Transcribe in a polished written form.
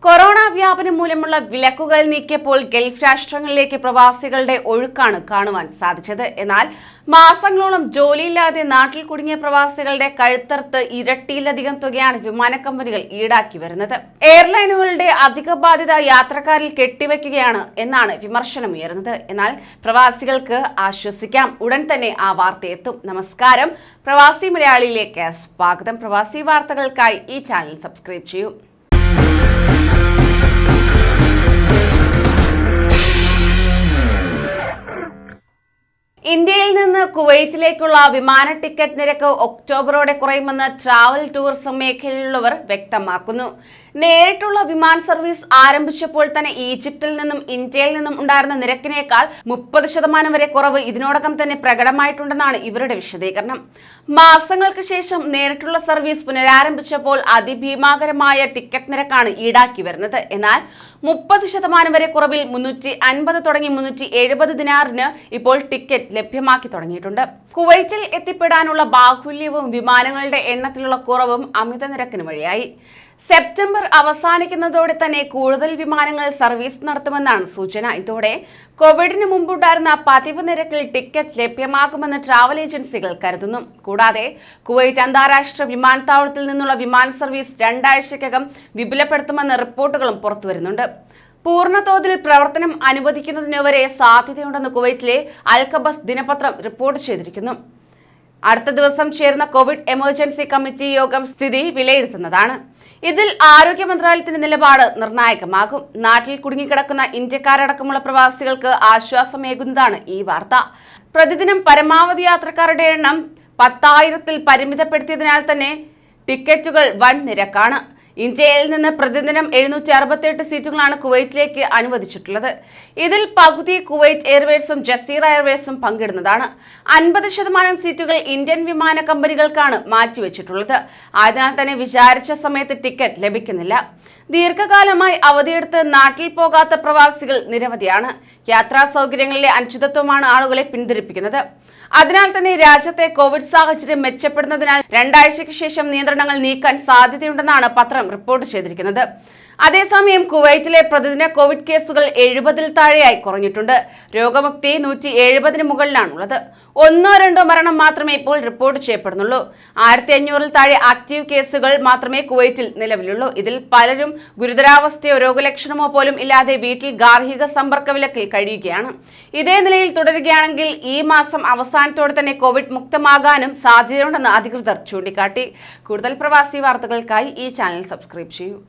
Corona വ്യാപനം മൂലമുള്ള വിലക്കുകൾ നീക്കിയപ്പോൾ Gulf രാഷ്ട്രങ്ങളിലേക്ക് പ്രവാസികളുടെ ഒഴുക്കാണ് കാണുവാൻ സാധിച്ചത്. എന്നാൽ മാസങ്ങളോളം ജോലിയില്ലാതെ നാട്ടിൽ കുടുങ്ങിയ പ്രവാസികളുടെ കഴുത്തറുത്ത് ഇരട്ടിയിലധികം തുകയാണ് വിമാന കമ്പനികൾ ഈടാക്കി വരുന്നത്. എയർലൈനുകളുടെ അധിക ബാധ്യത യാത്രക്കാരിൽ കെട്ടിവെക്കുകയാണ് എന്നാണ് വിമർശനമുയർന്നത്. എന്നാൽ പ്രവാസികൾക്ക് ആശ്വസിക്കാം, ഉടൻ തന്നെ ആ വാർത്തയെത്തും. നമസ്കാരം, പ്രവാസി മലയാളിയിലേക്ക് സ്വാഗതം. പ്രവാസി വാർത്തകൾക്കായി ഈ ചാനൽ സബ്സ്ക്രൈബ് ചെയ്യൂ. ഇന്ത്യയിൽ നിന്ന് കുവൈറ്റിലേക്കുള്ള വിമാന ടിക്കറ്റ് നിരക്ക് ഒക്ടോബറോടെ കുറയുമെന്ന് ട്രാവൽ ടൂറിസം മേഖലയിലുള്ളവർ വ്യക്തമാക്കുന്നു. നേരിട്ടുള്ള വിമാന സർവീസ് ആരംഭിച്ചപ്പോൾ തന്നെ ഈജിപ്തിൽ നിന്നും ഇന്ത്യയിൽ നിന്നും ഉണ്ടായിരുന്ന നിരക്കിനേക്കാൾ 30% വരെ കുറവ് ഇതിനോടകം തന്നെ പ്രകടമായിട്ടുണ്ടെന്നാണ് ഇവരുടെ വിശദീകരണം. മാസങ്ങൾക്ക് ശേഷം നേരിട്ടുള്ള സർവീസ് പുനരാരംഭിച്ചപ്പോൾ അതിഭീമാകരമായ ടിക്കറ്റ് നിരക്കാണ് ഈടാക്കി വരുന്നത്. എന്നാൽ 30% വരെ കുറവിൽ 350 തുടങ്ങി 370 ദിനാറിന് ഇപ്പോൾ ടിക്കറ്റ് ലഭ്യമാക്കി തുടങ്ങിയിട്ടുണ്ട്. കുവൈറ്റിൽ എത്തിപ്പെടാനുള്ള ബാഹുല്യവും വിമാനങ്ങളുടെ എണ്ണത്തിലുള്ള കുറവും അമിത നിരക്കിന് വഴിയായി. സെപ്റ്റംബർ അവസാനിക്കുന്നതോടെ തന്നെ കൂടുതൽ വിമാനങ്ങൾ സർവീസ് നടത്തുമെന്നാണ് സൂചന. ഇതോടെ കോവിഡിന് മുമ്പുണ്ടായിരുന്ന പതിവ് നിരക്കിൽ ടിക്കറ്റ് ലഭ്യമാകുമെന്ന് ട്രാവൽ ഏജൻസികൾ കരുതുന്നു. കൂടാതെ കുവൈറ്റ് അന്താരാഷ്ട്ര വിമാനത്താവളത്തിൽ നിന്നുള്ള വിമാന സർവീസ് 2 ആഴ്ചയ്ക്കകം വിപുലപ്പെടുത്തുമെന്ന റിപ്പോർട്ടുകളും പുറത്തുവരുന്നുണ്ട്. പൂർണ്ണതോതിൽ പ്രവർത്തനം അനുവദിക്കുന്നതിന് വരെ സാധ്യതയുണ്ടെന്ന് കുവൈറ്റിലെ അൽഖബസ് ദിനപത്രം റിപ്പോർട്ട് ചെയ്തിരിക്കുന്നു. അടുത്ത ദിവസം ചേർന്ന കോവിഡ് എമർജൻസി കമ്മിറ്റി യോഗം സ്ഥിതി വിലയിരുത്തുന്നതാണ്. ഇതിൽ ആരോഗ്യ മന്ത്രാലയത്തിന്റെ നിലപാട് നിർണായകമാകും. നാട്ടിൽ കുടുങ്ങിക്കിടക്കുന്ന ഇന്ത്യക്കാരടക്കമുള്ള പ്രവാസികൾക്ക് ആശ്വാസമേകുന്നതാണ് ഈ വാർത്ത. പ്രതിദിനം പരമാവധി യാത്രക്കാരുടെ എണ്ണം 10,000-ൽ പരിമിതപ്പെടുത്തിയതിനാൽ തന്നെ ടിക്കറ്റുകൾ വൻ നിരക്കാണ്. ഇന്ത്യയിൽ നിന്ന് പ്രതിദിനം 768 സീറ്റുകളാണ് കുവൈറ്റിലേക്ക് അനുവദിച്ചിട്ടുള്ളത്. ഇതിൽ പകുതി കുവൈറ്റ് എയർവേസും ജസീറ എയർവേസും പങ്കിടുന്നതാണ്. 50% സീറ്റുകൾ ഇന്ത്യൻ വിമാന കമ്പനികൾക്കാണ് മാറ്റിവെച്ചിട്ടുള്ളത്. ആയതിനാൽ തന്നെ വിചാരിച്ച സമയത്ത് ടിക്കറ്റ് ലഭിക്കുന്നില്ല. ദീർഘകാലമായി അവധിയെടുത്ത് നാട്ടിൽ പോകാത്ത പ്രവാസികൾ നിരവധിയാണ്. യാത്രാ സൗകര്യങ്ങളിലെ അനിശ്ചിതത്വമാണ് ആളുകളെ പിന്തിരിപ്പിക്കുന്നത്. അതിനാൽ തന്നെ രാജ്യത്തെ കോവിഡ് സാഹചര്യം മെച്ചപ്പെടുന്നതിനാൽ 2 ആഴ്ചയ്ക്ക് ശേഷം നിയന്ത്രണങ്ങൾ നീക്കാൻ സാധ്യതയുണ്ടെന്നാണ് പത്രം റിപ്പോർട്ട് ചെയ്തിരിക്കുന്നത്. അതേസമയം കുവൈറ്റിലെ പ്രതിദിന കോവിഡ് കേസുകൾ 70-ൽ താഴെയായി കുറഞ്ഞിട്ടുണ്ട്. രോഗമുക്തി 170-ന് മുകളിലാണുള്ളത്. 1-2 മരണം മാത്രമേ ഇപ്പോൾ റിപ്പോർട്ട് ചെയ്യപ്പെടുന്നുള്ളൂ. 1500-ൽ താഴെ ആക്റ്റീവ് കേസുകൾ മാത്രമേ കുവൈറ്റിൽ നിലവിലുള്ളൂ. ഇതിൽ പലരും ഗുരുതരാവസ്ഥയോ രോഗലക്ഷണമോ പോലും ഇല്ലാതെ വീട്ടിൽ ഗാർഹിക സമ്പർക്ക വിലക്കിൽ കഴിയുകയാണ്. ഇതേ നിലയിൽ തുടരുകയാണെങ്കിൽ ഈ മാസം അവസാനത്തോടെ തന്നെ കോവിഡ് മുക്തമാകാനും സാധ്യതയുണ്ടെന്ന് അധികൃതർ ചൂണ്ടിക്കാട്ടി. കൂടുതൽ പ്രവാസി വാർത്തകൾക്കായി ഈ ചാനൽ സബ്സ്ക്രൈബ് ചെയ്യൂ.